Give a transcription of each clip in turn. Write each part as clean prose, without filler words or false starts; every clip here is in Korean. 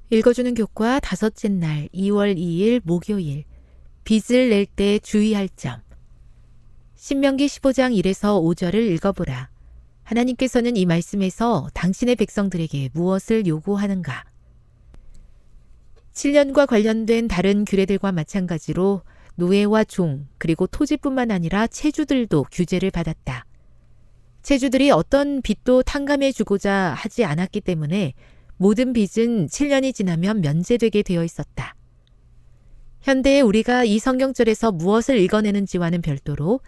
읽어주는 교과 다섯째 날 2월 2일 목요일. 빚을 낼 때 주의할 점. 신명기 15장 1에서 5절을 읽어보라. 하나님께서는 이 말씀에서 당신의 백성들에게 무엇을 요구하는가? 7년과 관련된 다른 규례들과 마찬가지로 노예와 종, 그리고 토지뿐만 아니라 체주들도 규제를 받았다. 체주들이 어떤 빚도 탕감해 주고자 하지 않았기 때문에 모든 빚은 7년이 지나면 면제되게 되어 있었다. 현대에 우리가 이 성경절에서 무엇을 읽어내는지와는 별도로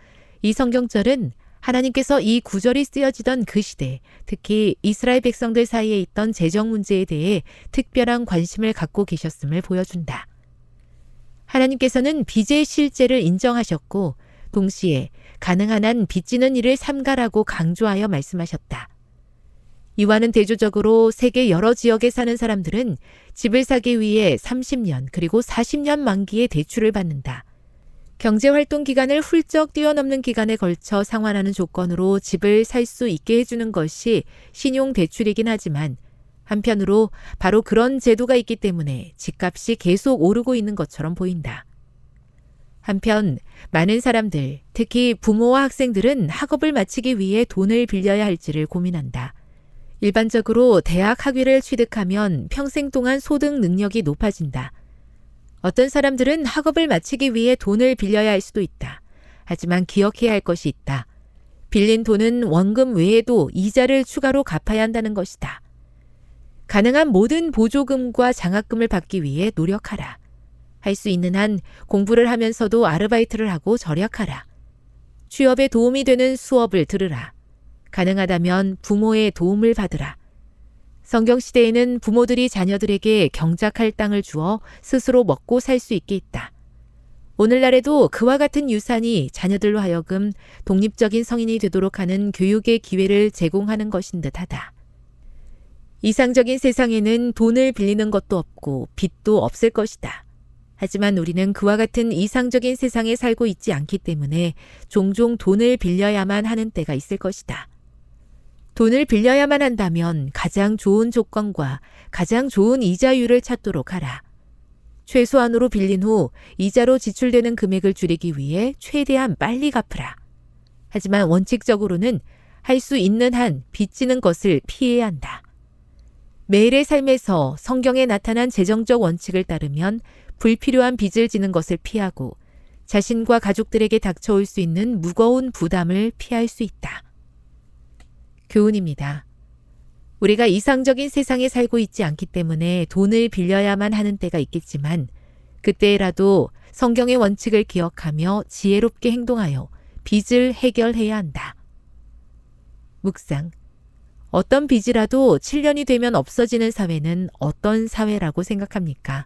이 성경절은 하나님께서 이 구절이 쓰여지던 그 시대, 특히 이스라엘 백성들 사이에 있던 재정 문제에 대해 특별한 관심을 갖고 계셨음을 보여준다. 하나님께서는 빚의 실제를 인정하셨고 동시에 가능한 한 빚지는 일을 삼가라고 강조하여 말씀하셨다. 이와는 대조적으로 세계 여러 지역에 사는 사람들은 집을 사기 위해 30년 그리고 40년 만기의 대출을 받는다. 경제활동 기간을 훌쩍 뛰어넘는 기간에 걸쳐 상환하는 조건으로 집을 살 수 있게 해주는 것이 신용대출이긴 하지만 한편으로 바로 그런 제도가 있기 때문에 집값이 계속 오르고 있는 것처럼 보인다. 한편 많은 사람들, 특히 부모와 학생들은 학업을 마치기 위해 돈을 빌려야 할지를 고민한다. 일반적으로 대학 학위를 취득하면 평생 동안 소득 능력이 높아진다. 어떤 사람들은 학업을 마치기 위해 돈을 빌려야 할 수도 있다. 하지만 기억해야 할 것이 있다. 빌린 돈은 원금 외에도 이자를 추가로 갚아야 한다는 것이다. 가능한 모든 보조금과 장학금을 받기 위해 노력하라. 할 수 있는 한 공부를 하면서도 아르바이트를 하고 절약하라. 취업에 도움이 되는 수업을 들으라. 가능하다면 부모의 도움을 받으라. 성경시대에는 부모들이 자녀들에게 경작할 땅을 주어 스스로 먹고 살 수 있게 했다. 오늘날에도 그와 같은 유산이 자녀들로 하여금 독립적인 성인이 되도록 하는 교육의 기회를 제공하는 것인 듯하다. 이상적인 세상에는 돈을 빌리는 것도 없고 빚도 없을 것이다. 하지만 우리는 그와 같은 이상적인 세상에 살고 있지 않기 때문에 종종 돈을 빌려야만 하는 때가 있을 것이다. 돈을 빌려야만 한다면 가장 좋은 조건과 가장 좋은 이자율을 찾도록 하라. 최소한으로 빌린 후 이자로 지출되는 금액을 줄이기 위해 최대한 빨리 갚으라. 하지만 원칙적으로는 할 수 있는 한 빚지는 것을 피해야 한다. 매일의 삶에서 성경에 나타난 재정적 원칙을 따르면 불필요한 빚을 지는 것을 피하고 자신과 가족들에게 닥쳐올 수 있는 무거운 부담을 피할 수 있다. 교훈입니다. 우리가 이상적인 세상에 살고 있지 않기 때문에 돈을 빌려야만 하는 때가 있겠지만 그때라도 성경의 원칙을 기억하며 지혜롭게 행동하여 빚을 해결해야 한다. 묵상. 어떤 빚이라도 7년이 되면 없어지는 사회는 어떤 사회라고 생각합니까?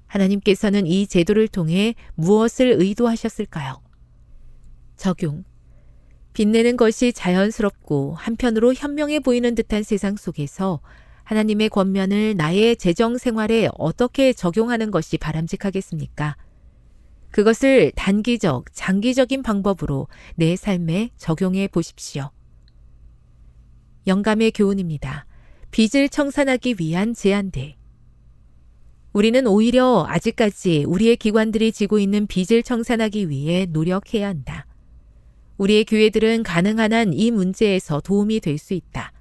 하나님께서는 이 제도를 통해 무엇을 의도하셨을까요? 적용. 빚내는 것이 자연스럽고 한편으로 현명해 보이는 듯한 세상 속에서 하나님의 권면을 나의 재정 생활에 어떻게 적용하는 것이 바람직하겠습니까? 그것을 단기적, 장기적인 방법으로 내 삶에 적용해 보십시오. 영감의 교훈입니다. 빚을 청산하기 위한 제안들. 우리는 오히려 아직까지 우리의 기관들이 지고 있는 빚을 청산하기 위해 노력해야 한다. 우리의 교회들은 가능한 한 이 문제에서 도움이 될 수 있다.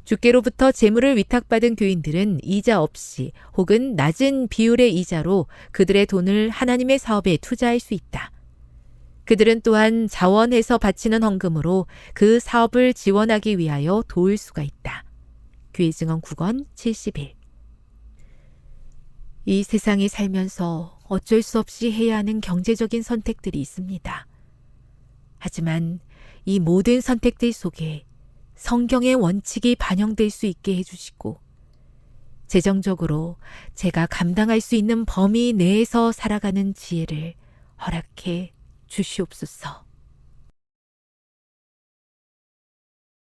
주께로부터 재물을 위탁받은 교인들은 이자 없이 혹은 낮은 비율의 이자로 그들의 돈을 하나님의 사업에 투자할 수 있다. 그들은 또한 자원해서 바치는 헌금으로 그 사업을 지원하기 위하여 도울 수가 있다. 교회 증언 9권 71. 이 세상에 살면서 어쩔 수 없이 해야 하는 경제적인 선택들이 있습니다. 하지만 이 모든 선택들 속에 성경의 원칙이 반영될 수 있게 해주시고 재정적으로 제가 감당할 수 있는 범위 내에서 살아가는 지혜를 허락해 주시옵소서.